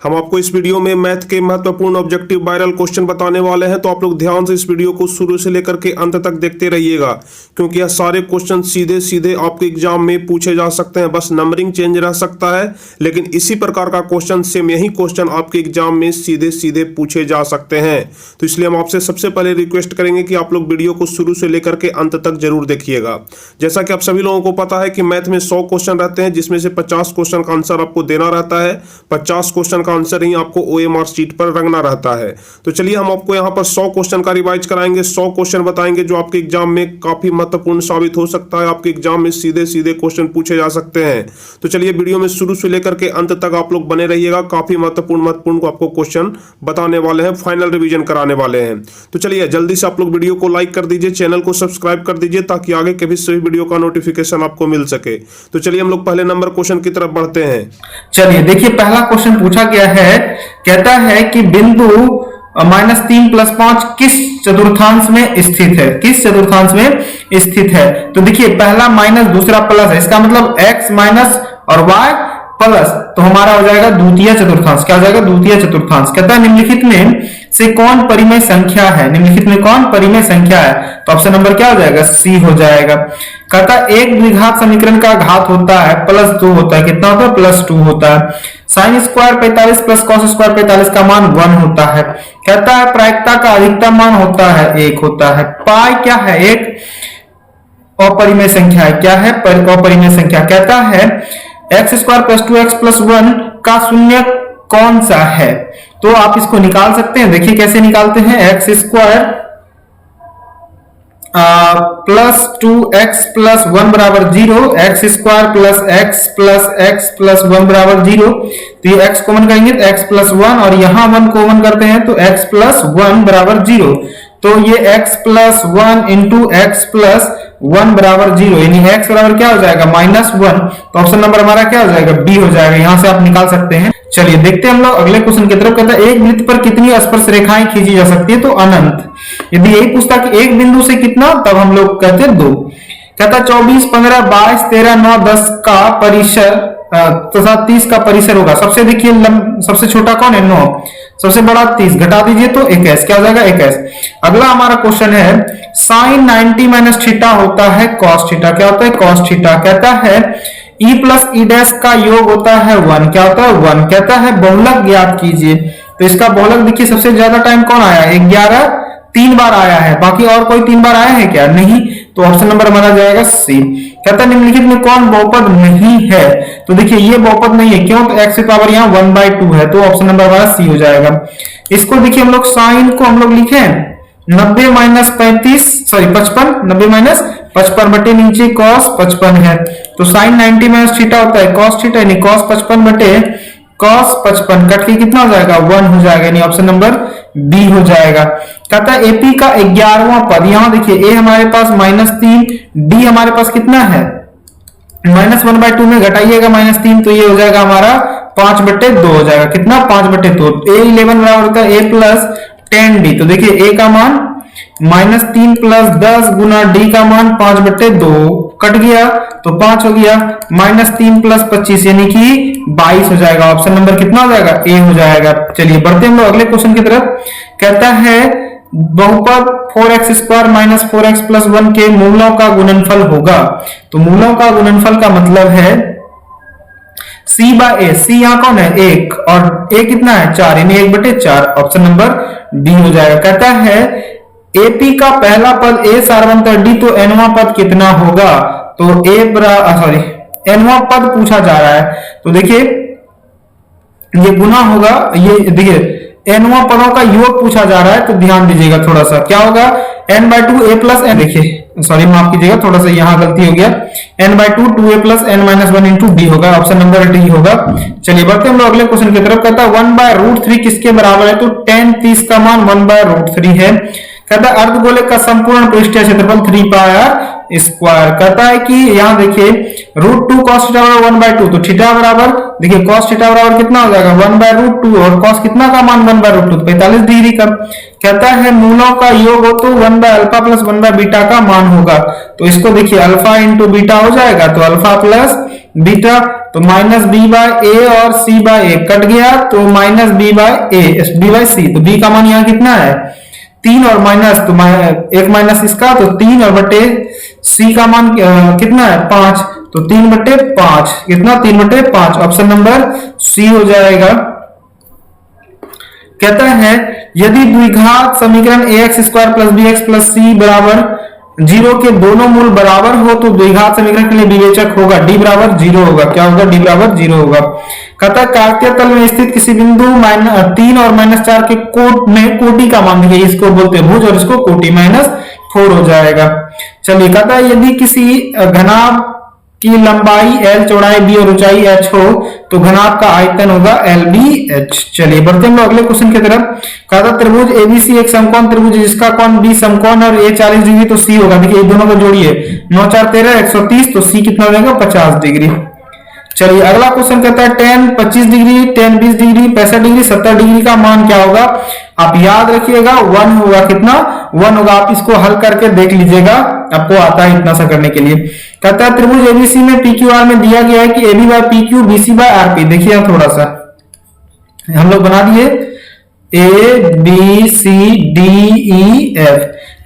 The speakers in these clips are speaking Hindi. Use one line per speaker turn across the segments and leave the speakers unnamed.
हम आपको इस वीडियो में मैथ के महत्वपूर्ण ऑब्जेक्टिव वायरल क्वेश्चन बताने वाले हैं, तो आप लोग ध्यान से इस वीडियो को शुरू से लेकर के अंत तक देखते रहिएगा, क्योंकि यह सारे क्वेश्चन सीधे सीधे आपके एग्जाम में पूछे जा सकते हैं। बस नंबरिंग चेंज रह सकता है, लेकिन इसी प्रकार का क्वेश्चन सेम यही क्वेश्चन आपके एग्जाम में सीधे सीधे पूछे जा सकते हैं। तो इसलिए हम आपसे सबसे पहले रिक्वेस्ट करेंगे कि आप लोग वीडियो को शुरू से लेकर के अंत तक जरूर देखिएगा। जैसा कि आप सभी लोगों को पता है कि मैथ में 100 क्वेश्चन रहते हैं, जिसमें से 50 क्वेश्चन का आंसर आपको देना रहता है, 50 क्वेश्चन का आंसर ही आपको ओएमआर शीट पर रखना रहता है। तो चलिए हम आपको यहाँ पर 100 क्वेश्चन का रिवाइज कराएंगे, 100 क्वेश्चन बताएंगे जो आपके एग्जाम में काफी महत्वपूर्ण साबित हो सकता है। आपके एग्जाम में सीधे सीधे क्वेश्चन पूछे जा सकते हैं। तो चलिए वीडियो में शुरू से लेकर के अंत तक आप लोग बने रहिएगा। काफी महत्वपूर्ण आपको क्वेश्चन बताने वाले हैं, फाइनल रिवीजन कराने वाले हैं। तो चलिए जल्दी से आप लोग वीडियो को लाइक कर दीजिए, चैनल को सब्सक्राइब कर दीजिए, ताकि आगे के भी सभी वीडियो का नोटिफिकेशन आपको मिल सके। तो चलिए हम लोग पहले नंबर क्वेश्चन की तरफ बढ़ते हैं।
चलिए देखिए, पहला क्वेश्चन पूछा गया है, कहता है कि बिंदु -3 + 5 किस चतुर्थांश में स्थित है? किस चतुर्थांश में स्थित है? तो देखिए, पहला माइनस दूसरा प्लस है, इसका मतलब x माइनस और y प्लस, तो हमारा हो जाएगा द्वितीय चतुर्थांश। क्या हो जाएगा? द्वितीय चतुर्थांश। कहता है निम्नलिखित में से कौन परिमेय संख्या है? निम्नलिखित में कौन परिमेय संख्या है? तो ऑप्शन नंबर क्या हो जाएगा? सी हो जाएगा। कहता है एक द्विघात समीकरण का घात होता है +2 होता है। कितना होता है? +2 होता है। sin स्क्वायर 45 + cos स्क्वायर 45 का मान 1 होता है। कहता है प्रायिकता का अधिकतम मान होता है 1 होता है। पाई क्या है? एक अपरिमेय संख्या है। क्या है? अपरिमेय संख्या। कहता है x² + 2x + 1 का शून्य कौन सा है? तो आप इसको निकाल सकते हैं। देखिए कैसे निकालते हैं। x² + 2x + 1 = 0, x² + x + x + 1 = 0। तो ये x कॉमन करेंगे तो x + 1, और यहां 1 कॉमन करते हैं तो x + 1 = 0। तो ये x + 1 × x + 1 = 0, यानी x बराबर क्या हो जाएगा? -1। तो ऑप्शन नंबर हमारा क्या हो जाएगा? बी हो जाएगा। यहां से आप निकाल सकते हैं। चलिए देखते हैं हम लोग अगले क्वेश्चन की तरफ। कहता है एक वृत्त पर कितनी स्पर्श रेखाएं खींची जा सकती है? तो अनंत। यदि यही पूछता कि एक बिंदु से कितना, तब हम लोग कहते हैं 2। कहता 24, 15, 22, 13, 9, 10 का परिसर तथा 30 का परिसर होगा। सबसे देखिए सबसे छोटा कौन है? 9। सबसे बड़ा 30, घटा दीजिए तो 21। क्या हो जाएगा? 21। अगला हमारा क्वेश्चन है sin 90 - थीटा होता है cos थीटा। क्या होता है? cos theta. कहता है e + e' का योग होता है 1। क्या होता है? 1। कहता है बहुलक ज्ञात कीजिए। तो इसका बहुलक देखिए, सबसे ज्यादा टाइम कौन आया है? 11 3 बार आया है। बाकी और कोई 3 बार आया है क्या? नहीं। तो ऑप्शन नंबर हमारा जाएगा सी। कहता है निम्नलिखित में कौन बहुपद नहीं है? तो देखिए ये बहुपद नहीं है। क्यों? तो x की पावर यहाँ 1/2 है। तो ऑप्शन नंबर हमारा सी हो जाएगा। इसको देखिए हम लोग साइन को हम लोग लिखे 90 - 35 सॉरी 55, 90 - 55 बटे नीचे cos 55 है। तो sin 90 - थीटा होता है cos थीटा, यानी cos 55 बटे cos 55 कट के कितना हो जाएगा? 1 हो जाएगा, यानी ऑप्शन नंबर बी हो जाएगा। कहता है एपी का 11वां पद। यहां देखिए a हमारे पास -3, डी हमारे पास कितना है? -1/2 में घटाइएगा -3, तो ये हो जाएगा हमारा 5/2 हो जाएगा। कितना? 5/2। a11 बराबर होता है a + 10d। तो देखिए a का मान -3 + 10 गुना d का मान 5/2 कट गया तो 5 हो गया। -3 + 25 यानी कि 22 हो जाएगा। ऑप्शन नंबर कितना हो जाएगा? ए हो जाएगा। चलिए बढ़ते हम लोग अगले क्वेश्चन की तरफ। कहता है बहुपद 4x² - 4x + 1 के मूलों का गुणनफल होगा। तो मूलों का गुणनफल का मतलब है c/a। c यहाँ कौन है? 1, और a कितना है? 4, यानी 1/4। ऑप्शन नंबर डी हो जाएगा। कहता है एपी का पहला पद a सार्वंतर d, तो nवां पद कितना होगा? तो nवां पद पूछा जा रहा है। तो देखिए ये गुना होगा, ये देखिए nवां पदों का योग पूछा जा रहा है, तो ध्यान दीजिएगा थोड़ा सा। क्या होगा? n/2 a + n। देखिए सॉरी माफ कीजिएगा, थोड़ा सा यहाँ गलती हो गया। n/2 2a + n - 1 × d होगा। ऑप्शन नंबर डी होगा। चलिए बढ़ते हम लोग अगले क्वेश्चन की तरफ। कहता है 1/√3 किसके बराबर है? तो tan 30 का मान 1/√3 है। कहता है अर्धगोलक का संपूर्ण पृष्ठीय क्षेत्रफल 3πr²। कहता है कि यहाँ देखिए √2 cos θ = 1/2, तो थीटा बराबर देखिए cos थीटा बराबर कितना हो जाएगा 1/√2 और cos कितना का मान 1/√2 तो 45 डिग्री का। कहता है मूलों का योग हो तो 1/α प्लस 1/बीटा का मान होगा। तो इसको देखिए अल्फा इंटू बीटा हो जाएगा, तो अल्फा प्लस बीटा तो माइनस बी बाय ए और सी बाय ए कट गया तो माइनस बी बाय सी। तो बी का मान यहाँ कितना है 3 और माइनस तो एक माइनस इसका तो 3 और बटे सी का मान कितना है 5 तो 3/5 कितना 3/5 ऑप्शन नंबर सी हो जाएगा। कहता है यदि द्विघात समीकरण ax square plus bx plus c बराबर 0 के दोनों मूल बराबर हो तो द्विघात समीकरण के लिए विवेचक होगा d बराबर 0 होगा। क्या होगा d बराबर 0 होगा। कहता है कार्तीय तल में स्थित किसी बिंदु 3 और -4 के कोट में कोटि का मान देखिए, इसको बोलते हैं भुज और इसको कोटि -4 हो जाएगा। चलिए कहता है यदि किसी घनाभ की लंबाई l चौड़ाई b और ऊंचाई h हो तो घनाभ का आयतन होगा LBH। चलिए बढ़ते हैं अगले क्वेश्चन की तरफ। कहता त्रिभुज ABC एक समकोण त्रिभुज है जिसका कोण B समकोण और A 40 डिग्री तो C होगा। देखिए दोनों को जोड़िए 9 4 13 130 तो C कितना हो जाएगा 50 डिग्री। चलिए अगला क्वेश्चन कहता है tan 25 degree tan 20 degree 65 degree 70 degree का मान क्या होगा। आप याद रखिएगा 1 होगा, कितना 1 होगा। आप इसको हल करके देख लीजिएगा, आपको आता है इतना सा करने के लिए। कहता है त्रिभुज एबीसी में PQR में दिया गया है कि AB by PQ BC by RP। देखिए यहाँ थोड़ा सा हम लोग बना दिए ABCDEF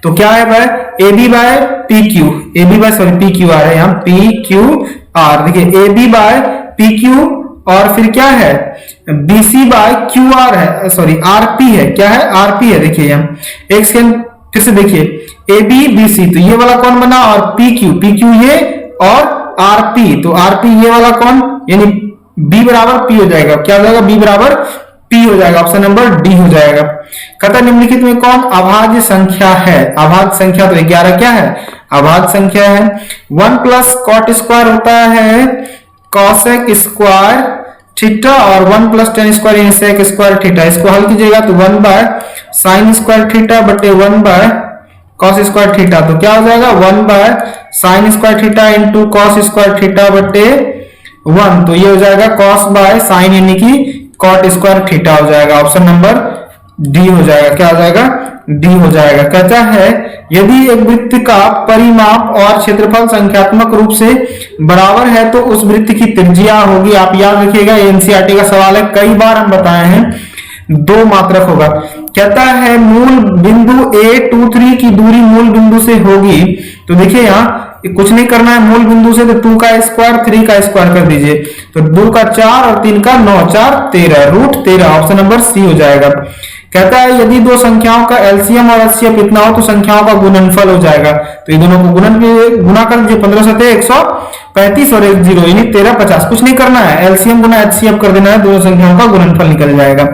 तो क्या है भाई AB by PQ AB by PQR है यहाँ PQR। देखिए AB बाय PQ और फिर क्या है BC बाय QR है RP है। क्या है RP है। देखिए यहाँ एक सेकंड फिर से देखिए AB BC तो ये वाला कौन बना और PQ ये और RP तो RP ये वाला कौन यानी B बराबर P हो जाएगा। क्या हो जाएगा B बराबर P हो जाएगा। ऑप्शन नंबर डी हो जाएगा। कहता निम्नलिखित में कौन अभाज्य संख्या है। अभाज्य संख्या तो 11 क्या है अभाज्य संख्या है। 1 प्लस कॉट स्क्वायर होता है कॉसेक स्क्वायर थीटा और 1 प्लस टेन स्क्वायर इन सेक स्क्वायर थीटा। इसको हल कीजिएगा तो 1 बाय साइन स्क्वायर थीटा बटे 1 बाय कॉस स्क्वायर थीटा। तो क्या हो जाएगा 1 by sine square theta into cos square theta बटे 1 तो ये हो जाएगा कॉस बाय साइन यानी कि कॉट स्क्वायर थीटा हो जाएगा। ऑप्शन नंबर डी हो जाएगा। क्या हो जाएगा डी हो जाएगा। कहता है यदि एक वृत्त का परिमाप और क्षेत्रफल संख्यात्मक रूप से बराबर है तो उस वृत्त की त्रिज्या होगी। आप याद रखिएगा एनसीईआरटी का सवाल है, कई बार हम बताए हैं 2 मात्रक होगा। कहता है मूल बिंदु A23 की दूरी मूल बिंदु से होगी। तो देखिए यहाँ कुछ नहीं करना है, मूल बिंदु से तो 2 का स्क्वायर 3 का स्क्वायर कर दीजिए तो 2 का 4 और 3 का 9 4 13 √13। ऑप्शन नंबर सी हो जाएगा। कहता है यदि दो संख्याओं का एलसीएम और एचसीएफ इतना हो तो संख्याओं का गुणनफल हो जाएगा। तो ये दोनों को गुना कर दीजिए 15 से 135 और 1 0 यानी 13 50। कुछ नहीं करना है, एलसीएम गुना एचसीएफ कर देना है, दोनों संख्याओं का गुणनफल निकल जाएगा।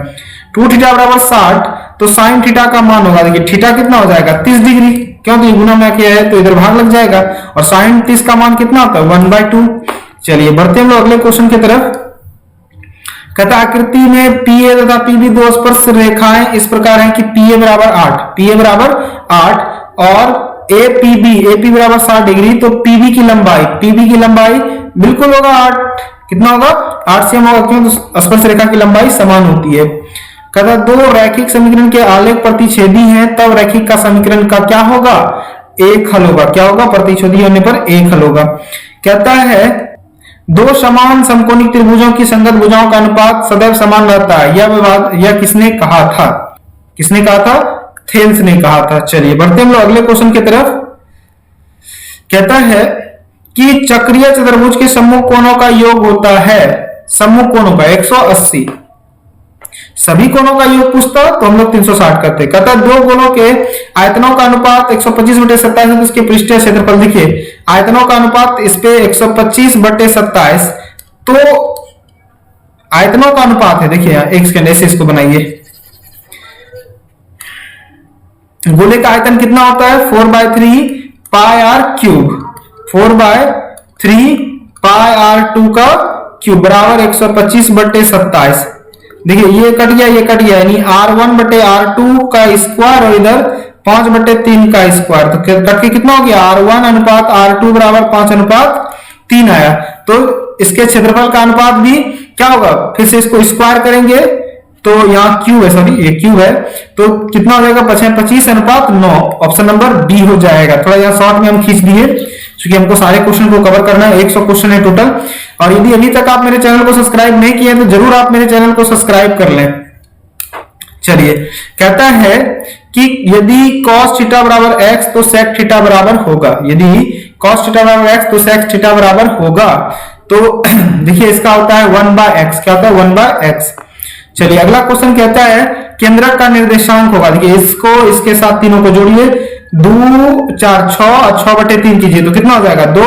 2 थीटा बराबर 60 तो साइन थीटा का मान होगा। देखिए थीटा कितना हो जाएगा 30 डिग्री, क्यों तो ये गुना में किया है तो इधर भाग लग जाएगा और साइन 30 का मान कितना होता है 1/2। चलिए बढ़ते हैं अगले क्वेश्चन की तरफ। कहता आकृति में PA तथा PB दो स्पर्श रेखाएं इस प्रकार हैं कि PA बराबर 8 और AP बराबर 60 डिग्री। तो PB की लंबाई बिल्कुल होगा 8। कितना होगा 8 सेम होगा, क्यों तो स्पर्श रेखा की लंबाई समान होती है। कहता दो रैखिक समीकरण के आलेख प्रतिच्छेदी हैं तब रैखिक का समीकरण का क्या होगा एक हल होगा। क्या होगा प्रतिच्छेदी होने पर एक हल होगा। कहता है दो समान समकोणिक त्रिभुजों की संगत भुजाओं का अनुपात सदैव समान रहता है। यह किसने कहा था थेल्स ने कहा था। चलिए बढ़ते हम लोग अगले क्वेश्चन की तरफ। कहता है कि चक्रीय चतुर्भुज के सम्मुख कोणों का योग होता है, सम्मुख कोणों का 180, सभी कोणों का योग पूछता तो हम लोग 360 करते। कहता है दो गोलों के आयतनों का अनुपात 125/27 है, इसके पृष्ठीय क्षेत्रफल देखिए आयतनों का अनुपात इस पे 125/27 तो आयतनों का अनुपात है। देखिए एक सेकंड ऐसे इसको बनाइए, गोले का आयतन कितना होता है 4/3 पाई r क्यूब 4/3 पाई r2 का क्यूब बराबर 125/27। देखिए ये कट गया यानी r1/r2 का स्क्वायर और इधर 5/3 का स्क्वायर। तो कट के कितना हो गया r1 अनुपात r2 बराबर 5/3 आया। तो इसके क्षेत्रफल का अनुपात भी क्या होगा, फिर से इसको स्क्वायर करेंगे तो यहाँ क्यूब है, सॉरी ये क्यूब है, तो कितना हो जाएगा 25:9, ऑप्शन नंबर बी हो जाएगा। थोड़ा यहाँ शॉर्ट में हम खींच दिए क्योंकि हमको सारे क्वेश्चन को कवर करना है, 100 क्वेश्चन है टोटल। और यदि अभी तक आप मेरे चैनल को सब्सक्राइब नहीं किए तो जरूर आप मेरे चैनल को सब्सक्राइब कर लें। चलिए, कहता है कि यदि cos थीटा बराबर x तो sec थीटा बराबर होगा। यदि cos थीटा बराबर x तो sec थीटा बराबर होगा, तो देखिए इसका होता है 1/x। क्या होता है 1/x। चलिए अगला क्वेश्चन कहता है केंद्रक का निर्देशांक होगा। देखिए इसको इसके साथ तीनों को जोड़िए, 2 4 6 और 6/3 कीजिए तो कितना हो जाएगा 2।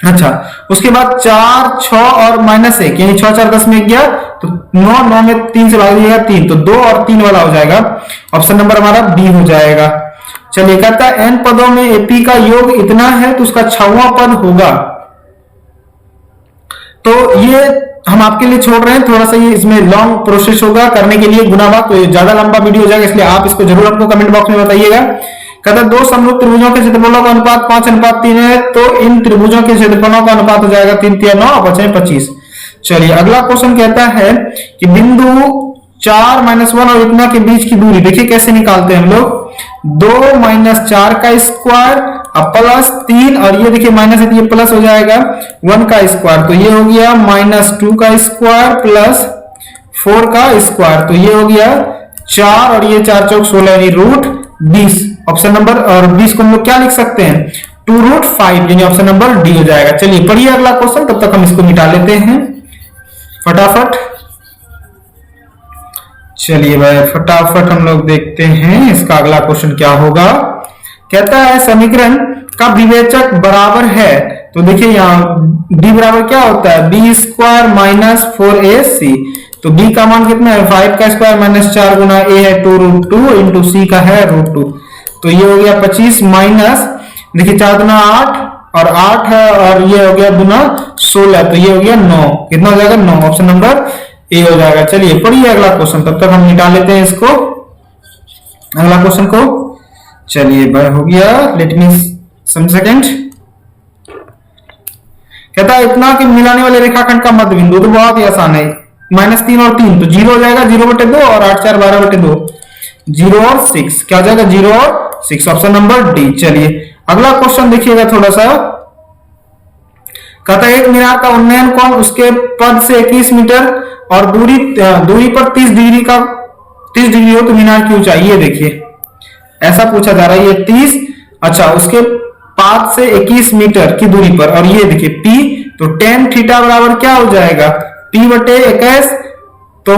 अच्छा, उसके बाद 4 6 और -1 यानी 6 4 10 में 11, तो 9 9 में 3 से भाग दीजिएगा 3, तो 2 और 3 वाला हो जाएगा। ऑप्शन नंबर हमारा बी हो जाएगा। चलिए कहता है n पदों में AP का योग इतना है तो उसका 6वां पद होगा। तो ये हम आपके लिए छोड़ रहे हैं, थोड़ा सा ये इसमें लॉन्ग प्रोसेस होगा करने के लिए, गुना भाग, तो ये ज्यादा लंबा वीडियो हो जाएगा, इसलिए आप इसको जरूर हमको कमेंट बॉक्स में बताइएगा। कहता है दो समरूप त्रिभुजों के क्षेत्रफलों का अनुपात 5:3 है, तो इन त्रिभुजों के क्षेत्रफलों का अनुपात हो जाएगा 3 3 9 बचे 25। चलिए अगला क्वेश्चन कहता है कि बिंदु 4 -1 और इतना के बीच की दूरी, देखिए कैसे निकालते हैं हम लोग, 2 - 4 का स्क्वायर अब +3 और ये देखिए माइनस है तो ये प्लस हो जाएगा 1 का स्क्वायर, तो ये हो गया -2 का स्क्वायर प्लस 4 का स्क्वायर, तो ये हो गया 4 और ये 4 चौक 16 यानी √20। ऑप्शन नंबर और 20 को हम लोग क्या लिख सकते हैं 2√5 यानी ऑप्शन नंबर डी हो जाएगा। चलिए पढ़िए अगला क्वेश्चन, तब तक हम इसको मिटा लेते हैं फटाफट। चलिए भाई फटाफट हम लोग देखते हैं इसका अगला क्वेश्चन क्या होगा। कहता है समीकरण का विवेचक बराबर है, तो देखिए यहाँ d बराबर क्या होता है b² - 4ac, तो b का मान कितना है 5 का स्क्वायर -4 गुना a है 2√2 इंटू c का है √2, तो ये हो गया 25 माइनस, देखिए 4 गुना 8 और 8 है और ये हो गया गुना 16, तो ये हो गया 9, कितना हो जाएगा 9, ऑप्शन नंबर ए हो जाएगा। चलिए पढ़िए अगला क्वेश्चन, तब तक हम निकाल लेते हैं इसको अगला क्वेश्चन को। चलिए भाई हो गया, लेट मी सम सेकंड। कहता है इतना कि मिलाने वाले रेखाखंड का मध्य बिंदु, तो बहुत ही आसान है, -3 और 3 तो 0 हो जाएगा 0/2 और 8 4 12/2, 0 और 6 क्या हो जाएगा 0 और 6, ऑप्शन नंबर डी। चलिए अगला क्वेश्चन देखिएगा थोड़ा सा। कहता है एक मीनार का उन्नयन कोण उसके पद से 21 मीटर और दूरी पर 30 डिग्री हो तो मीनार की ऊंचाई, ये देखिए ऐसा पूछा जा रहा है, ये 30, अच्छा उसके पाद से 21 मीटर की दूरी पर, और ये देखिए P, तो tan थीटा बराबर क्या हो जाएगा P/21, तो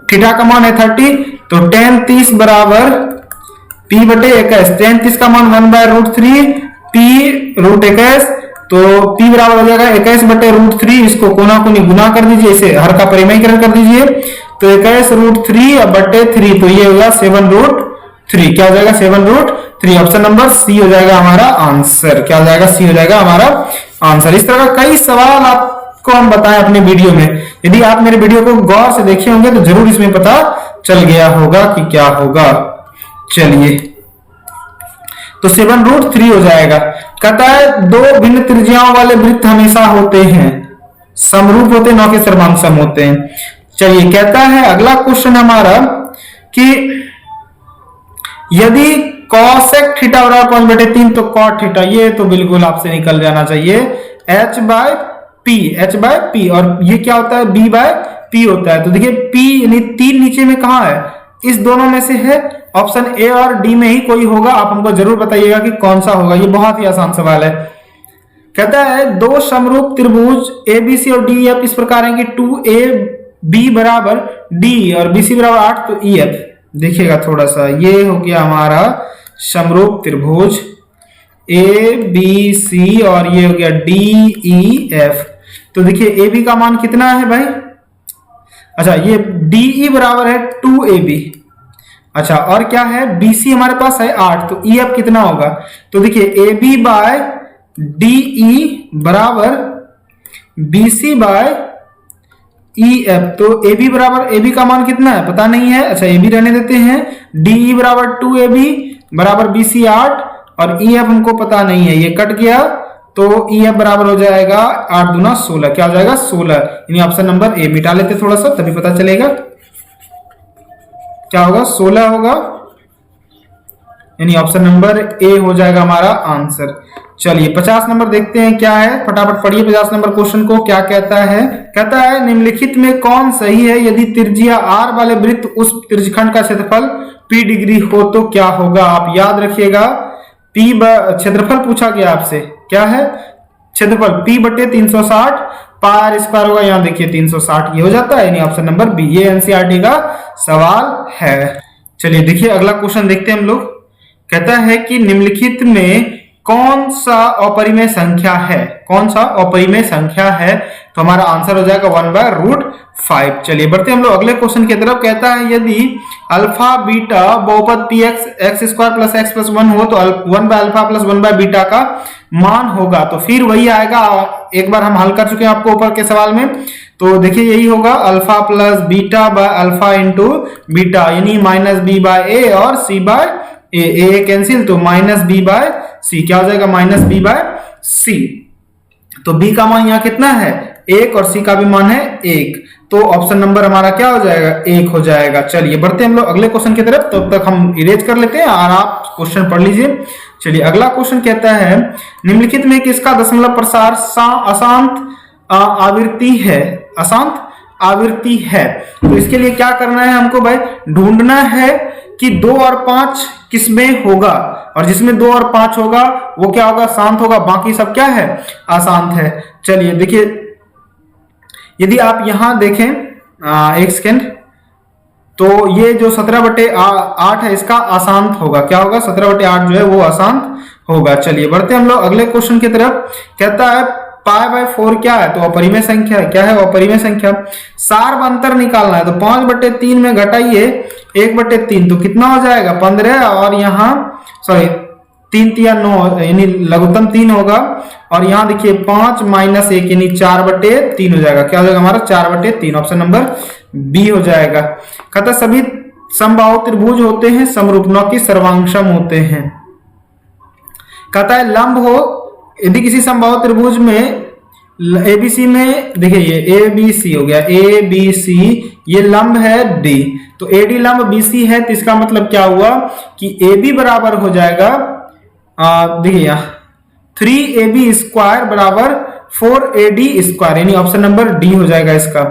थीटा का मान है 30, तो tan 30 बराबर P/21, tan 30 का मान 1/√3 P√21, तो P बराबर हो जाएगा 21/√3, इसको कोना कोनी गुना कर दीजिए, इसे हर का परिमयीकरण कर दीजिए, तो 21√3/3, तो ये होगा 7√3, क्या हो जाएगा 7√3, ऑप्शन नंबर सी हो जाएगा हमारा आंसर। क्या हो जाएगा सी हो जाएगा हमारा आंसर। इस तरह का कई सवाल आपको हम बताएं अपने वीडियो में, यदि आप मेरे वीडियो को गौर से देखे होंगे तो जरूर इसमें पता चल गया होगा कि क्या होगा। चलिए तो 7√3 हो जाएगा। कहता है दो भिन्न त्रिज्याओं वाले वृत्त हमेशा होते हैं समरूप होते हैं, न कि सर्वांग होते हैं। चलिए कहता है अगला क्वेश्चन हमारा कि यदि cosec थीटा बराबर 5/3 तो cot थीटा, ये तो बिल्कुल आपसे निकल जाना चाहिए h/p, और ये क्या होता है b/p होता है, तो देखिए p यानी 3 नीचे में कहां है, इस दोनों में से है, ऑप्शन ए और डी में ही कोई होगा, आप हमको जरूर बताइएगा कि कौन सा होगा, ये बहुत ही आसान सवाल है। कहता है दो समरूप त्रिभुज ABC और DEF इस प्रकार है कि 2AB बराबर D और BC बराबर 8, तो EF देखिएगा थोड़ा सा, ये हो गया हमारा समरूप त्रिभुज ABC और ये हो गया DEF, तो देखिए AB का मान कितना है भाई, अच्छा ये DE बराबर है 2AB, अच्छा और क्या है BC हमारे पास है 8, तो EF कितना होगा, तो देखिए AB/DE बराबर BC/EF, तो AB बराबर AB का मान कितना है पता नहीं है, अच्छा AB रहने देते हैं, DE बराबर 2AB बराबर BC 8 और EF हमको पता नहीं है, ये कट गया, तो EF बराबर हो जाएगा 8 दूना 16, क्या हो जाएगा 16, यानी ऑप्शन नंबर ए। मिटा लेते थोड़ा सा तभी पता चलेगा, क्या होगा 16 होगा, यानी ऑप्शन नंबर ए हो जाएगा हमारा आंसर। चलिए 50 नंबर देखते हैं क्या है, फटाफट पढ़िए 50 नंबर क्वेश्चन को। क्या कहता है, कहता है निम्नलिखित में कौन सही है, यदि त्रिज्या r वाले वृत्त उस त्रिज्यखंड का क्षेत्रफल p डिग्री हो तो क्या होगा। आप याद रखिएगा p क्षेत्रफल पूछा गया आपसे, क्या है क्षेत्रफल p बटे 360 पार स्क्वायर होगा, यहाँ देखिए 360 ये हो जाता है, यानी ऑप्शन नंबर बी, ये एनसीईआरटी का सवाल है। चलिए देखिए अगला क्वेश्चन देखते हैं हम लोग। कहता है कि निम्नलिखित में कौन सा अपरिमेय संख्या है, कौन सा अपरिमेय संख्या है, तो हमारा आंसर हो जाएगा 1/√5। चलिए बढ़ते हम लोग अगले क्वेश्चन की तरफ। कहता है यदि अल्फा बीटा बहुपद P x square plus x plus 1 हो तो 1/अल्फा प्लस 1/बीटा का मान होगा, तो फिर वही आएगा, एक बार हम हल कर चुके हैं आपको ऊपर के सवाल में, तो देखिए यही होगा alpha plus beta by alpha into beta, यानी -b/a और c/a, कैंसिल, तो -b/c, क्या हो जाएगा -b/c। तो b का मान यहाँ कितना है 1 और c का भी मान है 1, तो ऑप्शन नंबर हमारा क्या हो जाएगा 1 हो जाएगा। चलिए बढ़ते हम लोग अगले क्वेश्चन की तरफ, तब तक हम इरेज कर लेते हैं और आप क्वेश्चन पढ़ लीजिए। चलिए अगला क्वेश्चन कहता है निम्नलिखित में किसका दशमलव प्रसार अशांत आवृत्ति है, अशांत आवृत्ति है। तो इसके लिए क्या करना है हमको भाई, ढूंढना है कि 2 और 5 किसमें होगा, और जिसमें 2 और 5 होगा वो क्या होगा शांत होगा, बाकी सब क्या है अशांत है। चलिए देखिए यदि आप यहां देखें एक सेकेंड, तो ये जो 17/8 है इसका अशांत होगा, क्या होगा 17/8 जो है वो अशांत होगा। चलिए बढ़ते हम लोग अगले क्वेश्चन की तरफ। कहता है π/4 क्या है, तो अपरिमेय संख्या है, क्या है अपरिमेय संख्या। सार्व अंतर निकालना है, तो 5/3 में घटाइए 1/3, तो कितना हो जाएगा 15, और यहाँ सॉरी 3 × 9 यानी लघुत्तम 3 होगा, और यहाँ देखिए 5 - 1 यानी 4/3 हो जाएगा, क्या हो जाएगा हमारा 4/3, ऑप्शन नंबर बी हो जाएगा। कहता सभी समबाहु त्रिभुज होते हैं समरूप, न कि सर्वांगसम होते हैं। कहता है लंब हो, यदि किसी समबाहु त्रिभुज में ABC में देखिए ये ABC हो गया, ABC ये लंब है D, तो AD लंब BC है, तो इसका मतलब क्या हुआ कि AB बराबर हो जाएगा देखिए यहाँ 3AB स्क्वायर बराबर 4AD स्क्वायर, यानी ऑप्शन नंबर डी हो जाएगा इसका।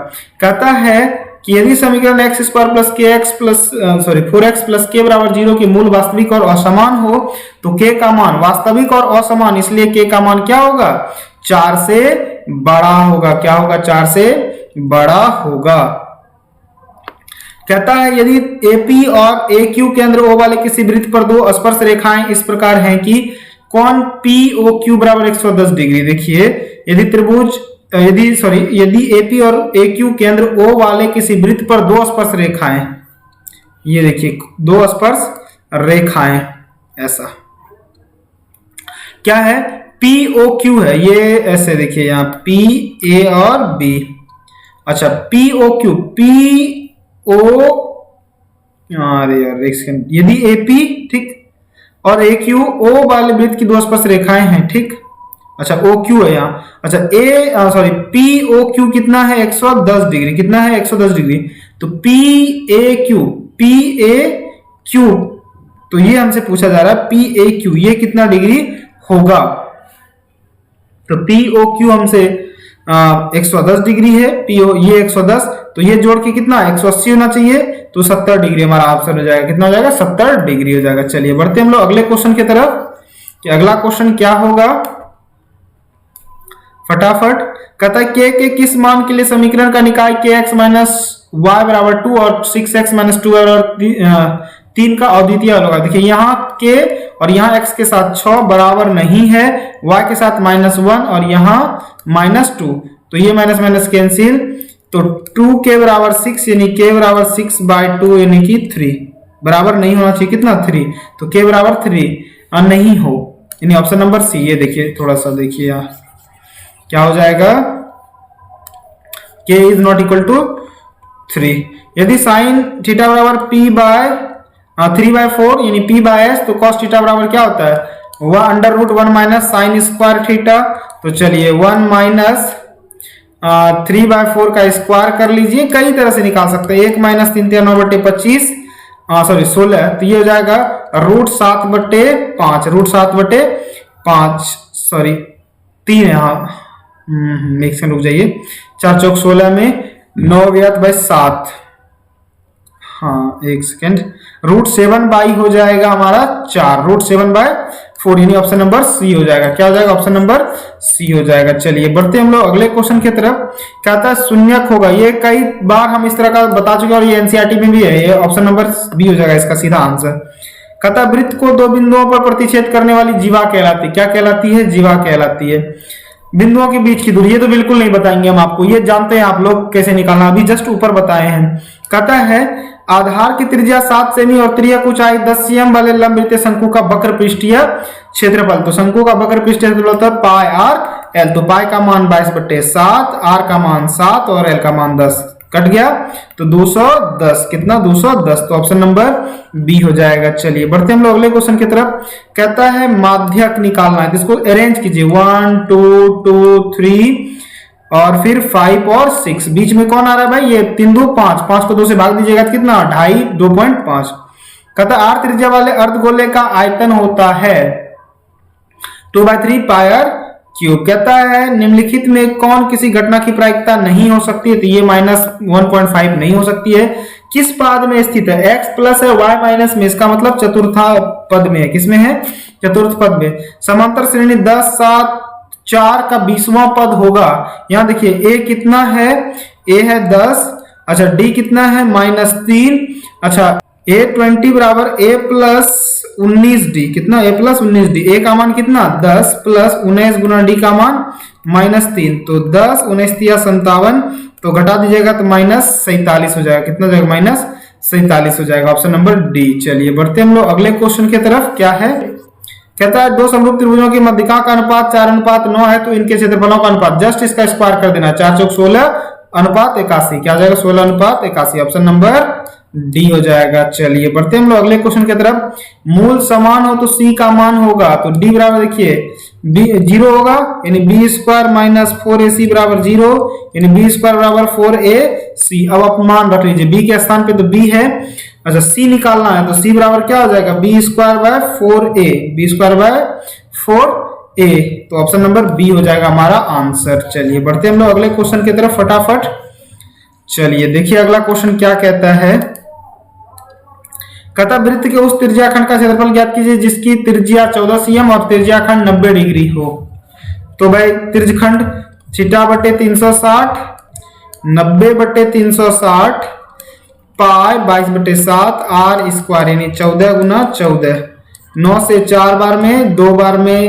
कहता है कि यदि समीकरण x square plus kx plus 4x plus k बराबर 0 की मूल वास्तविक और असमान हो तो k का मान वास्तविक और असमान, इसलिए k का मान क्या होगा 4 से बड़ा होगा, क्या होगा 4 से बड़ा होगा। कहता है यदि AP और AQ केंद्र O वाले किसी वृत्त पर दो स्पर्श रेखाएं इस प्रकार हैं कि कोण POQ बराबर 110 डिग्री। देखिए यदि त्रिभुज यदि AP और AQ केंद्र O वाले किसी वृत्त पर दो स्पर्श रेखाएं, ये देखिए दो स्पर्श रेखाएं, ऐसा क्या है POQ है, ये ऐसे देखिए यहाँ PA और B, अच्छा POQ अरे यार एक सेकंड, यदि AP ठीक और AQ O वाले वृत्त की दो स्पर्श रेखाएं हैं, ठीक, अच्छा OQ है यहाँ, अच्छा POQ कितना है 110 डिग्री, कितना है 110 डिग्री, तो PAQ तो ये हमसे पूछा जा रहा है PAQ ये कितना डिग्री होगा, तो POQ हमसे 110 डिग्री है, PO ये 110, तो ये जोड़ के कितना 180 होना चाहिए, तो 70 डिग्री हमारा आंसर हो जाएगा, कितना हो जाएगा 70 डिग्री हो जाएगा। चलिए बढ़ते हम लोग अगले क्वेश्चन की तरफ कि अगला क्वेश्चन क्या होगा फटाफट। कहता है के किस मान के लिए समीकरण का निकाय kx - y बराबर 2 और 6x - 2 और 3 का अद्वितीय हल होगा। देखिए यहाँ k और यहाँ x के साथ 6 बराबर नहीं है, y के साथ -1 और यहाँ -2, तो ये माइनस माइनस कैंसिल, तो 2k बराबर 6 यानी k बराबर 6/2 यानी कि 3 बराबर नहीं होना चाहिए, कितना 3, तो k बराबर 3 नहीं हो, यानी ऑप्शन नंबर सी। ये देखिए थोड़ा सा देखिए यहाँ क्या हो जाएगा k is not equal to 3। यदि साइन थीटा बराबर p/3/4 यानी p/s, तो cos थीटा बराबर क्या होता है वह under root 1 minus sine square theta. तो चलिए 1 माइनस 3/4 का स्क्वायर कर लीजिए, कई तरह से निकाल सकते हैं। 1 माइनस 3 3 9/25 सॉरी 16, तो ये हो जाएगा रूट 7/5, रूट 7/5 सॉरी 3 है, हाँ एक सेकंड रुक जाइए, 4 चौक 16 में 9 व्यस्त बाई 7, हाँ एक सेकेंड, रूट 7 हो जाएगा हमारा 4, रूट 7/4 यानी ऑप्शन नंबर सी हो जाएगा। क्या हो जाएगा? ऑप्शन नंबर सी हो जाएगा। चलिए बढ़ते हम लोग अगले क्वेश्चन की तरफ। कहता है शून्यक होगा, ये कई बार हम इस तरह का बता चुके हैं और ये एनसीईआरटी में भी है, ये ऑप्शन नंबर बी हो जाएगा इसका सीधा आंसर। कहता है वृत्त को 2 बिंदुओं पर प्रतिच्छेद करने वाली जीवा कहलाती है। क्या कहलाती है? जीवा कहलाती है। बिंदुओं के बीच की दूरी, ये तो बिल्कुल नहीं बताएंगे हम आपको, ये जानते हैं आप लोग कैसे निकालना, अभी जस्ट ऊपर बताए हैं। कहता है आधार की त्रिज्या 7 सेमी और त्रिज्या ऊंचाई 10 cm वाले लंबवृत्तीय शंकु का वक्र पृष्ठीय क्षेत्रफल। तो शंकु का वक्र पृष्ठीय क्षेत्रफल होता है पाई आर एल। तो पाई का मान 22/7, आर का मान 7 और एल का मान 10, कट गया तो 210, कितना? 210। तो ऑप्शन नंबर बी हो जाएगा। चलिए बढ़ते हम लोग अगले क्वेश्चन की तरफ। कहता है माध्यक निकालना है, इसको अरेंज कीजिए 1 2 2 3 और फिर 5 और 6, बीच में कौन आ रहा है भाई? ये 3 2 5, 5 को 2 से भाग दीजिएगा तो कितना? 2.5 2.5। कहता है आर त्रिज्या वाले अर्धगोले का आयतन होता है 2/3 पाई आर क्यूब। कहता है निम्नलिखित में कौन किसी घटना की प्रायिकता नहीं हो सकती है? तो ये -1.5 नहीं हो सकती है। किस पाद में स्थित है? x प्लस है y माइनस में, इसका मतलब चतुर्था पद में है। किसमें है? चतुर्थ पद में। समांतर श्रेणी 10 7 4 का 20वां पद होगा। यहां देखिए a कितना है? a है 10, अच्छा d कितना है? -3, अच्छा a20 बराबर a प्लस 19d, कितना? a प्लस 19d, a का मान कितना? 10 प्लस 19 गुना d का मान -3, तो 10 19 या 57, तो घटा दीजिएगा तो -47 हो जाएगा। कितना जाएगा? -47 हो जाएगा। Option number D. चलिए बढ़ते हम लोग अगले क्वेश्चन की तरफ। क्या है? कहता है 2 समरूप त्रिभुजों की मध्यिका का अनुपात 4:9 है, तो इनके क्षेत्रफलों का अनुपात जस्ट इसका स्क्वायर कर देना, 4 चौक 16 अनुपात 81। क्या जाएगा? 16 अनुपात 81, ऑप्शन नंबर डी हो जाएगा। चलिए बढ़ते हम लोग अगले क्वेश्चन की तरफ। मूल समान हो तो सी का मान होगा, तो डी बराबर देखिए बी 0 होगा, यानी बी स्क्वायर माइनस 4ac बराबर 0, यानी बी स्क्वायर बराबर 4ac। अब आप मान रख लीजिए, बी के स्थान पे तो बी है, अच्छा सी निकालना है, तो सी बराबर क्या हो जाएगा? B square by 4a, b square by 4a, तो ऑप्शन नंबर बी हो जाएगा हमारा आंसर। चलिए बढ़ते हम लोग अगले क्वेश्चन की तरफ फटाफट। चलिए देखिए अगला क्वेश्चन क्या कहता है। कहता वृत्त के उस त्रिज्याखंड का क्षेत्रफल ज्ञात कीजिए जिसकी त्रिज्या 14 cm और त्रिज्याखंड 90 डिग्री हो। तो भाई त्रिज्यखंड θ/360 90/360 पाई 22/7 आर स्क्वायर, यानी 14 गुना 14, 9 से 4 बार में, 2 बार में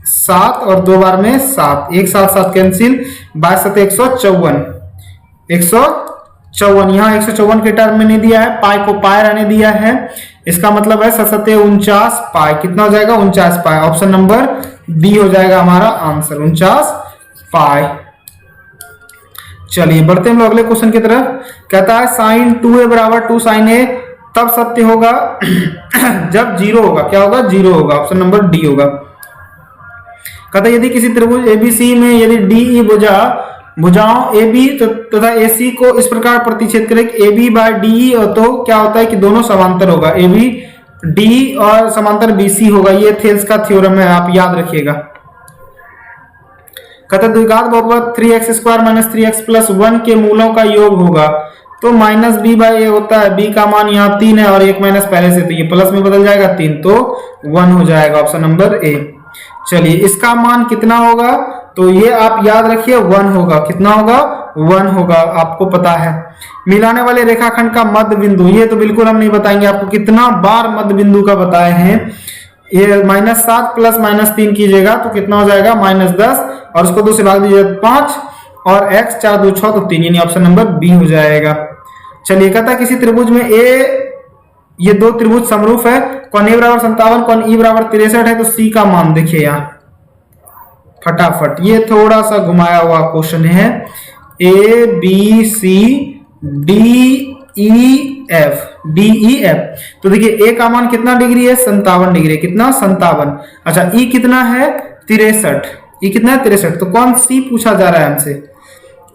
7 और 2 बार में 7, एक साथ 7 कैंसिल, 22 154, 154 यहाँ 154 के टर्म में नहीं दिया है, पाई को पाई रहने दिया है, इसका मतलब है 7 49 पाई, कितना हो जाएगा? 49 पाई। ऑप्शन नंबर बी हो जाएगा हमारा आंसर, 49 पाई। चलिए बढ़ते हम लोग अगले क्वेश्चन की तरफ। कहता है साइन 2a बराबर 2 साइन a तब सत्य होगा जब 0 होगा। क्या होगा? 0 होगा, ऑप्शन नंबर डी होगा। कहता है यदि किसी त्रिभुज एबीसी में यदि डीई भुजाओं AB तथा AC को इस प्रकार प्रतिच्छेद करें कि AB बाय DE, तो क्या होता है कि दोनों समांतर होगा, AB D और समांतर BC होगा। ये थेल्स का थ्योरम है, आप याद रखिएगा। कहता है द्विघात बहुपद 3x² - 3x + 1 के मूलों का योग होगा, तो -b/a होता है, b का मान यहाँ 3 है और 1 माइनस पहले से, तो ये प्लस में बदल जाएगा 3, तो 1 हो जाएगा, ऑप्शन नंबर ए। चलिए इसका मान कितना होगा? तो ये आप याद रखिए 1 होगा। कितना होगा? 1 होगा, आपको पता है। मिलाने वाले रेखाखंड का मध्य बिंदु, ये तो बिल्कुल हम नहीं बताएंगे आपको, कितना बार मध्य बिंदु का बताए हैं। ये -7 प्लस -3 कीजिएगा तो कितना हो जाएगा? -10, और उसको 2 से भाग दीजिए 5, और x 4 2 6 तो 3, यानी ऑप्शन नंबर बी हो जाएगा। चलिए कहता है किसी त्रिभुज में ये 2 त्रिभुज समरूप है, कोण a बराबर 57, कोण e बराबर 63 है, तो c का मान देखिए यहाँ फटाफट, ये थोड़ा सा घुमाया हुआ क्वेश्चन है। A B C D E F, D E F. तो देखिए ए का मान कितना डिग्री है, 57 डिग्री। कितना, 57। अच्छा ई कितना है, 63। ई कितना है, 63। तो कौन सी पूछा जा रहा है हमसे,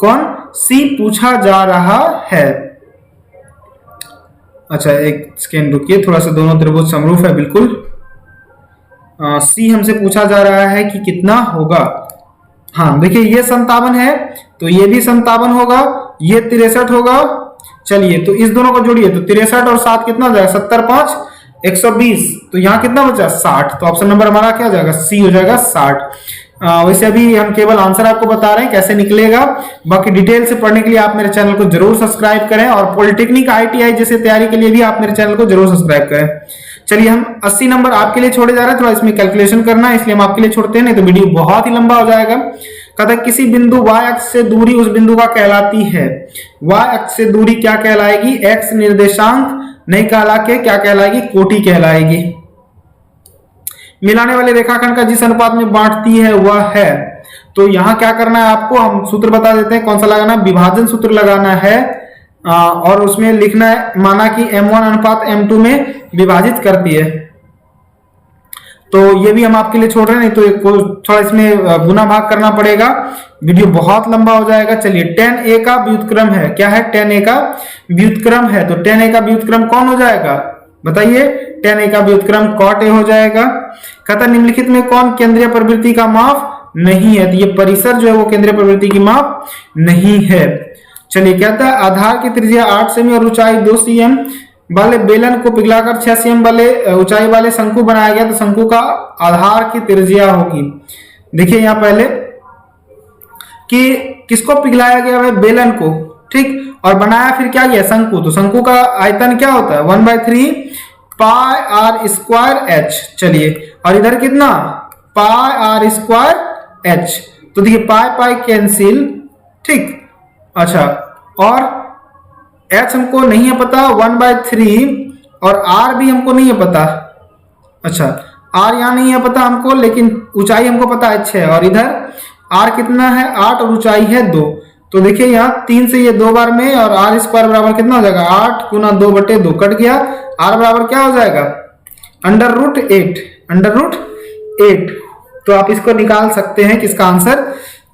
कौन सी पूछा जा रहा है। अच्छा एक सेकेंड रुकिए, थोड़ा सा दोनों त्रिभुज समरूप है बिल्कुल। सी हमसे पूछा जा रहा है कि कितना होगा। हाँ देखिए ये 57 है तो ये भी 57 होगा, ये 63 होगा। चलिए तो इस दोनों को जोड़िए तो 63 और 7 कितना हो जाएगा, 70 5 120। तो यहाँ कितना बचा, 60। तो ऑप्शन नंबर हमारा क्या हो जाएगा, सी हो जाएगा 60। वैसे अभी हम केवल आंसर आपको बता रहे हैं कैसे निकलेगा। बाकी डिटेल से पढ़ने के लिए आप मेरे चैनल को जरूर सब्सक्राइब करें और पॉलिटेक्निक ITI जैसे तैयारी के लिए भी आप मेरे चैनल को जरूर सब्सक्राइब करें। चलिए हम 80 नंबर आपके लिए छोड़े जा रहे हैं, थोड़ा इसमें कैलकुलेशन करना है इसलिए हम आपके लिए छोड़ते हैं, नहीं तो वीडियो बहुत ही लंबा हो जाएगा। कहता है किसी बिंदु y अक्ष से दूरी उस बिंदु का कहलाती है। y अक्ष से दूरी क्या कहलाएगी, x निर्देशांक नहीं कहला के क्या कहलाएगी, कोटि कहलाएगी। मिलाने वाले रेखाखंड का जिस अनुपात में बांटती है वह है। तो यहां क्या करना है आपको, हम सूत्र बता देते हैं कौन सा लगाना है, विभाजन सूत्र लगाना है। और उसमें लिखना है माना कि m1 अनुपात m2 में विभाजित करती है। तो ये भी हम आपके लिए छोड़ रहे हैं, नहीं तो थोड़ा इसमें गुना भाग करना पड़ेगा, वीडियो बहुत लंबा हो जाएगा। चलिए tan a का व्युत्क्रम है, क्या है, tan a का व्युत्क्रम है। तो tan a का व्युत्क्रम कौन हो जाएगा, बताइए, tan a का व्युत्क्रम cot a हो जाएगा। कहता निम्नलिखित में कौन केंद्रीय प्रवृत्ति का माप नहीं है, तो ये परिसर जो है वो केंद्रीय प्रवृत्ति की माप नहीं है। चलिए कहता है आधार की त्रिज्या 8 सेमी और ऊंचाई 2 cm वाले बेलन को पिघलाकर 6 cm वाले ऊंचाई वाले शंकु बनाया गया, तो शंकु का आधार की त्रिज्या होगी। देखिए यहाँ पहले कि किसको पिघलाया गया है, बेलन को, ठीक, और बनाया फिर क्या गया, शंकु। तो शंकु का आयतन क्या होता है, 1/3 पाई आर स्क्वायर एच। चलिए और इधर कितना, पाई आर स्क्वायर एच। तो देखिए पाई पाई कैंसिल, ठीक। अच्छा और h हमको नहीं है पता, 1/3, और r भी हमको नहीं है पता। अच्छा r यहाँ नहीं है पता हमको, लेकिन ऊंचाई हमको पता है 6, और इधर r कितना है 8 और ऊंचाई है 2। तो देखिए यहाँ 3 से ये 2 बार में, और r स्क्वायर बराबर कितना हो जाएगा, 8 गुना 2/2 कट गया, r बराबर क्या हो जाएगा, √8, √8। तो आप इसको निकाल सकते हैं कि इसका आंसर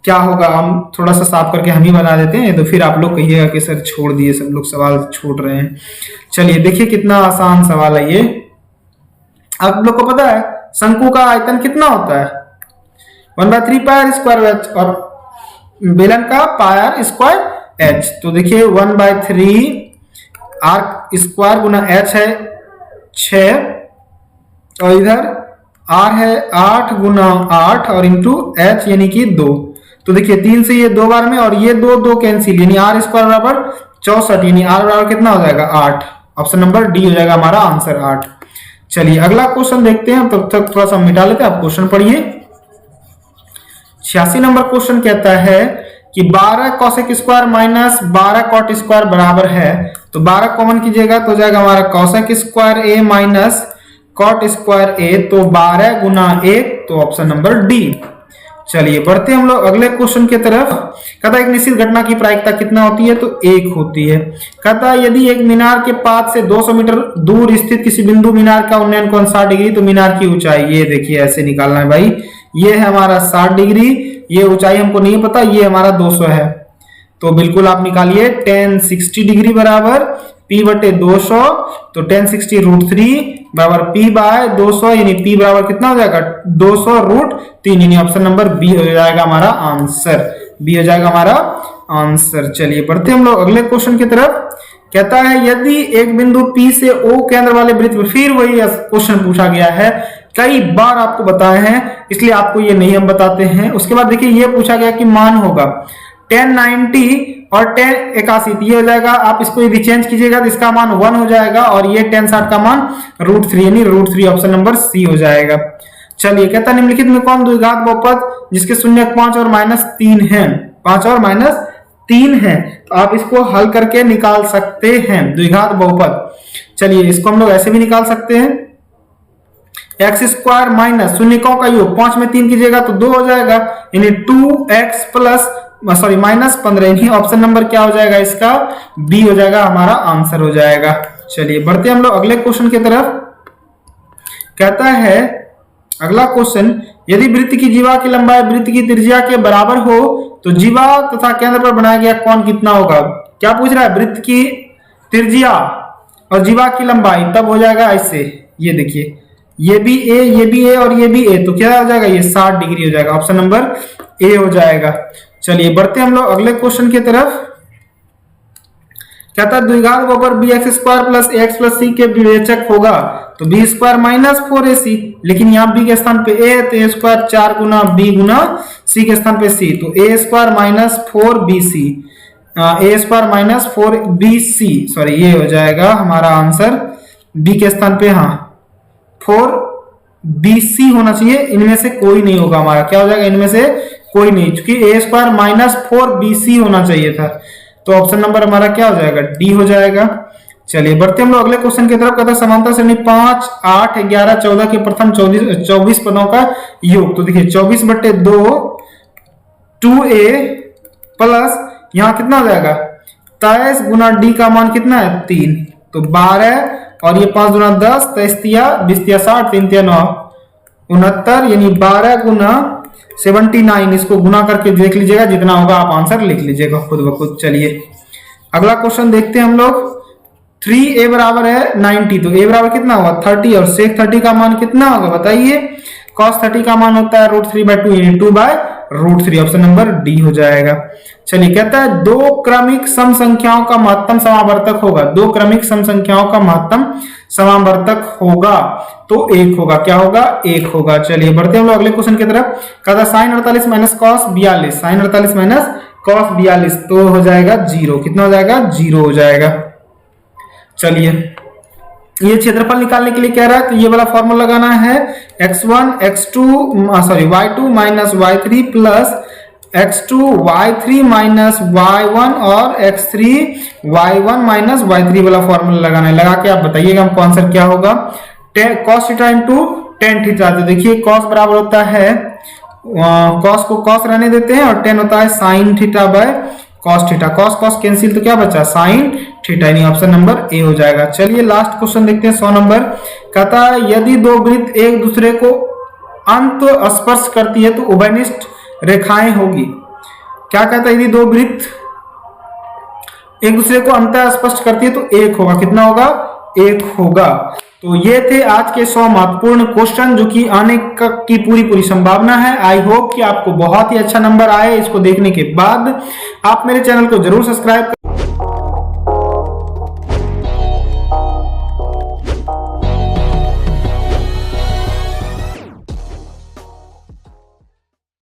क्या होगा। हम थोड़ा सा साफ करके हम ही बना देते हैं, तो फिर आप लोग कहिएगा कि सर छोड़ दिए, सब लोग सवाल छोड़ रहे हैं। चलिए देखिए कितना आसान सवाल है ये। आप लोग को पता है शंकु का आयतन कितना होता है, 1/3 पाई आर स्क्वायर एच, और बेलन का पाई आर स्क्वायर एच। तो देखिए 1/3 आर स्क्वायर गुना एच है 6, और इधर आर है 8 गुना 8 और इंटू एच यानी कि 2। तो देखिए 3 से ये 2 बार में, और ये 2 कैंसिल, यानी आर स्क्वायर बराबर 64, यानी आर बराबर कितना हो जाएगा, 8। ऑप्शन नंबर डी हो जाएगा हमारा आंसर 8। चलिए अगला क्वेश्चन देखते हैं, तब तक थोड़ा सा मिटा लेते हैं, आप क्वेश्चन पढ़िए। 86 नंबर क्वेश्चन कहता है कि 12 cosec square minus 12 cot square बराबर है। तो 12 कॉमन कीजिएगा तो जाएगा हमारा cosec square a minus cot square a, तो 12 गुना 1, तो ऑप्शन नंबर डी। चलिए बढ़ते हम लोग अगले क्वेश्चन की तरफ। कहता है एक निश्चित घटना की प्रायिकता कितना होती है, तो 1 होती है। कहता है यदि एक मीनार के पाद से 200 मीटर दूर स्थित किसी बिंदु मीनार का उन्नयन कोण 60 डिग्री, तो मीनार की ऊंचाई, ये देखिए ऐसे निकालना है भाई, ये है हमारा 60 डिग्री, ये ऊंचाई हमको नहीं पता, ये हमारा 200 है। तो बिल्कुल आप निकालिए tan 60 डिग्री बराबर p/200, तो tan 60 √3 बराबर p/200, यानी p बराबर कितना हो जाएगा, 200 √3, यानी ऑप्शन नंबर बी हो जाएगा हमारा आंसर, बी हो जाएगा हमारा आंसर। चलिए बढ़ते हम लोग अगले क्वेश्चन की तरफ। कहता है यदि एक बिंदु P से O केंद्र वाले वृत्त में, फिर वही क्वेश्चन पूछा गया है, कई बार आपको बताए हैं इसलिए आपको ये नहीं हम बताते हैं। उसके बाद देखिए ये पूछा गया कि मान होगा tan 90 और tan 81, ये हो जाएगा, आप इसको यदि चेंज कीजिएगा तो इसका मान 1 हो जाएगा, और ये tan 60 का मान √3, यानी √3 ऑप्शन नंबर सी हो जाएगा। चलिए कहता निम्नलिखित में कौन द्विघात बहुपद जिसके शून्य 5 और -3 है, 5 और -3 है, तो आप इसको हल करके निकाल सकते हैं द्विघात बहुपद। चलिए इसको हम लोग ऐसे भी निकाल सकते हैं, एक्स स्क्वायर माइनस शून्यकों का योग 5 में 3 कीजिएगा तो 2 हो जाएगा, यानी 2x प्लस -15, यानी ऑप्शन नंबर क्या हो जाएगा इसका, बी हो जाएगा, हमारा आंसर हो जाएगा। चलिए बढ़ते हम लोग अगले क्वेश्चन की तरफ। कहता है अगला क्वेश्चन, यदि वृत्त की जीवा की लंबाई वृत्त की त्रिज्या के बराबर हो तो जीवा तथा केंद्र पर बनाया गया कोण कितना होगा। क्या पूछ रहा है, वृत्त की त्रिज्या और जीवा की लंबाई, तब हो जाएगा ऐसे, ये देखिए ये भी ए, ये भी ए और ये भी ए, तो क्या हो जाएगा, ये 60 डिग्री हो जाएगा। ऑप्शन नंबर ए हो जाएगा। चलिए बढ़ते हम लोग अगले क्वेश्चन की तरफ। कहता है द्विघात बहुपद बी एक्स स्क्वायर प्लस ए एक्स प्लस सी के विवेचक होगा तो बी स्क्वायर माइनस 4ac, लेकिन यहाँ बी के स्थान पे ए है तो ए स्क्वायर 4 गुना बी गुना सी के स्थान पे सी, तो ए स्क्वायर माइनस 4bc, ए स्क्वायर माइनस 4bc, सॉरी ये हो जाएगा हमारा आंसर बी के स्थान पे, हाँ 4bc होना चाहिए। इनमें से कोई नहीं होगा हमारा, क्या हो जाएगा, इनमें से कोई नहीं, क्योंकि ए स्क्वायर माइनस 4bc होना चाहिए था, तो ऑप्शन नंबर हमारा क्या हो जाएगा, डी हो जाएगा। चलिए बढ़ते हम लोग अगले क्वेश्चन की तरफ। कहता है समांतर श्रेणी 5, 8, 11, 14 के प्रथम 24 पदों का योग, तो देखिए 24/2 2a प्लस यहाँ कितना हो जाएगा 23 गुना डी का मान कितना है 3, तो 12 और ये 5 गुना 10, 23 20 60, 3 9 69, यानी 12 गुना 79, इसको गुना करके देख लीजिएगा, जितना होगा आप आंसर लिख लीजिएगा खुद ब खुद। चलिए अगला क्वेश्चन देखते हैं हम लोग। 3a बराबर है 90, तो a बराबर कितना होगा 30 और sec 30 का मान कितना होगा बताइए, cos 30 का मान होता है √3/2 यानी 2/√3, ऑप्शन नंबर डी हो जाएगा। चलिए कहता है दो क्रमिक सम संख्याओं का महत्तम समावर्तक होगा, दो क्रमिक सम संख्याओं का महत्तम समावर्तक होगा तो 1 होगा, क्या होगा 1 होगा। चलिए बढ़ते हम लोग अगले क्वेश्चन की तरफ। कहता sin 48 minus cos 42, sin 48 minus cos 42 तो हो जाएगा 0, कितना हो जाएगा 0 हो जाएगा। चलिए ये क्षेत्रफल निकालने के लिए कह रहा है, तो ये वाला फॉर्मूला लगाना है, x1 x2 sorry y2 minus y3 plus x2 y3 minus y1 और x3 y1 माइनस y3 वाला फॉर्मूला लगाना है। लगा के आप बताइएगा हमको आंसर क्या होगा। cos theta into tan theta, तो देखिए cos बराबर होता है, cos को cos रहने देते हैं और tan होता है sin theta by cos theta, cos cos cancel, तो क्या बचा sin थीटा, यानी ऑप्शन नंबर ए हो जाएगा। चलिए लास्ट क्वेश्चन देखते हैं 100 नंबर। कहता है यदि दो वृत्त एक दूसरे को अंत स्पर्श करती है तो उभयनिष्ठ रेखाएं होगी। क्या कहता है, यदि दो वृत्त एक दूसरे को अंत स्पर्श करती है तो 1 होगा, कितना होगा 1 होगा। तो ये थे आज के 100 महत्वपूर्ण क्वेश्चन जो कि आने की पूरी संभावना है। आई होप कि आपको बहुत ही अच्छा नंबर आए। इसको देखने के बाद आप मेरे चैनल को जरूर सब्सक्राइब